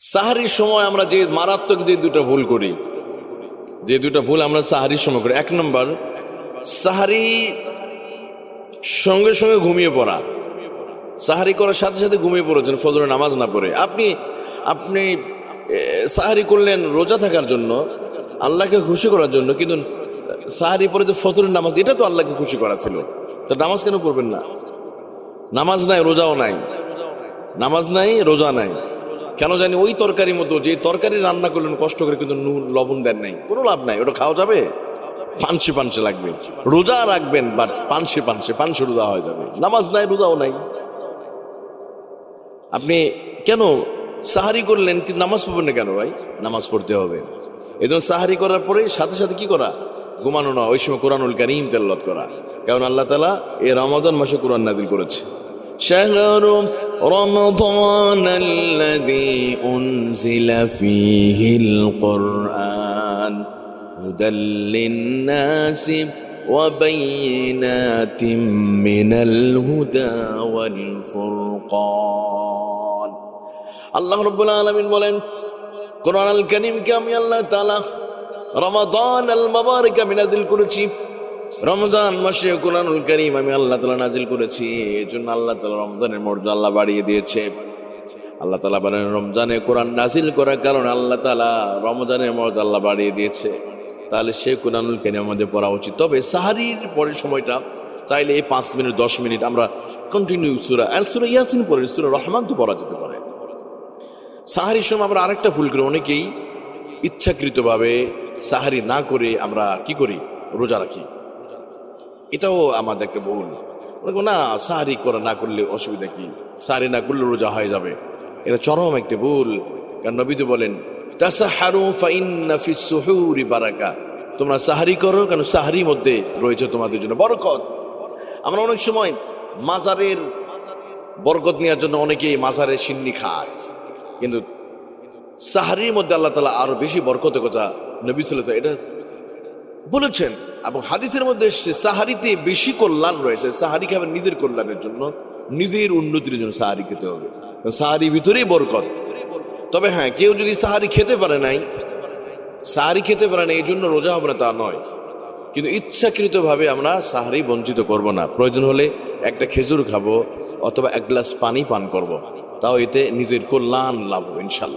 সাহারির সময় আমরা যে মারাত্মক যে দুটো ভুল করি, যে দুটো ভুল আমরা সাহারির সময় করি, এক নম্বর সাহারি সঙ্গে সঙ্গে ঘুমিয়ে পড়া। সাহারি করার সাথে সাথে ঘুমিয়ে পড়েছেন ফজরের নামাজ না পড়ে। আপনি সাহারি করলেন রোজা থাকার জন্য, আল্লাহকে খুশি করার জন্য, কিন্তু সাহারি পরে যে ফজরের নামাজ, এটা তো আল্লাহকে খুশি করা ছিল, তো নামাজ কেন পড়বেন না? নামাজ নাই, রোজাও নাই, নামাজ নাই, রোজা নাই। কেন জানি ওই তরকারির মতো যে তরকারি রান্না করলেন কষ্ট করে, কিন্তু নুন লবণ দেন নাই, কোনো লাভ নাই। ওটা খাওয়া যাবে? পানসে পানসে লাগবে। রোজা রাখবেন বাট পানসে পানসে রোজা হয়ে যাবে। নামাজ নাই, রোজাও নাই। আপনি কেন সাহারি করলেন কিন্তু নামাজ পড়বেন না কেন? ভাই, নামাজ পড়তে হবে। এই জন্য সাহারি করার পরে সাথে সাথে কি করা? ঘুমানো না, ওই সময় কোরআনুল কারীম তেলাওয়াত করা। কারণ আল্লাহ তাআলা এই রমাদান মাসে কোরআন নাযিল করেছে। শাহরু রমাদান আল্লাযী উনজিলা ফীহিল কুরআন হুদাল লিন-নাসি ওয়া বাইয়িনাতিম মিনাল হুদা ওয়াল ফুরকান। আল্লাহ রাব্বুল আলামিন বলেন, কোরআনুল কারীমকে আমি আল্লাহ তাআলা রমাদান আল মুবারক আমি নাযিল করেছি। রমজান মাসে কোরআনুল কারীম আমি আল্লাহ তাআলা নাযিল করেছি। এজন্য আল্লাহ তাআলা রমজানের মর্যাদা আল্লাহ বাড়িয়ে দিয়েছে। আল্লাহ তাআলা বলেন, রমজানে কোরআন নাযিল করার কারণে আল্লাহ তাআলা রমজানের মর্যাদা আল্লাহ বাড়িয়ে দিয়েছে। তাহলে সেই কোরআনুল কারীম আমাদের পড়া উচিত। তবে সাহারির পরের সময়টা চাইলে এই 5 মিনিট 10 মিনিট আমরা কন্টিনিউ সূরা ইয়াসিন পড়ে, সূরা রহমান তো পড়া যেতে পারে। সাহারির সময় আমরা আরেকটা ভুল করি, অনেকেই ইচ্ছাকৃতভাবে সাহারি না করে আমরা কি করি? রোজা রাখি। এটাও আমাদের একটা ভুল। না, সাহারি করা না করলে অসুবিধা কি? সাহারি না করলে রোজা হয়ে যাবে, এটা চরম একটা ভুল। কারণ নবী তো বলেন, তাসাহারু ফাইন্না ফিস সুহুরি বারাকা, তোমরা সাহারি করো কারণ সাহারির মধ্যে রয়েছে তোমাদের জন্য বরকত। আমরা অনেক সময় মাজারের বরকত নেওয়ার জন্য অনেকেই মাজারের সিন্নি খায়, কিন্তু সাহারির মধ্যে আল্লাহ তাআলা আরো বেশি বরকতের কথা নবী সাল্লাল্লাহু আলাইহি ওয়াসাল্লাম এটা বলেছেন। এবং হাদিসের মধ্যে এসেছে সাহারিতে বেশি কল্যাণ রয়েছে। সাহারি খাবে নিজের কল্যাণের জন্য, নিজের উন্নতির জন্য সাহারি খেতে হবে। সাহারির ভিতরেই বরকত। তবে হ্যাঁ, কেউ যদি সাহারি খেতে পারে নাই এই জন্য রোজা হবে না তা নয়, কিন্তু ইচ্ছাকৃতভাবে আমরা সাহারি বঞ্চিত করব না। প্রয়োজন হলে একটা খেজুর খাবো অথবা 1 গ্লাস পানি পান করব, তাও এতে নিজের কল্যাণ লাভ হবে ইনশাআল্লাহ।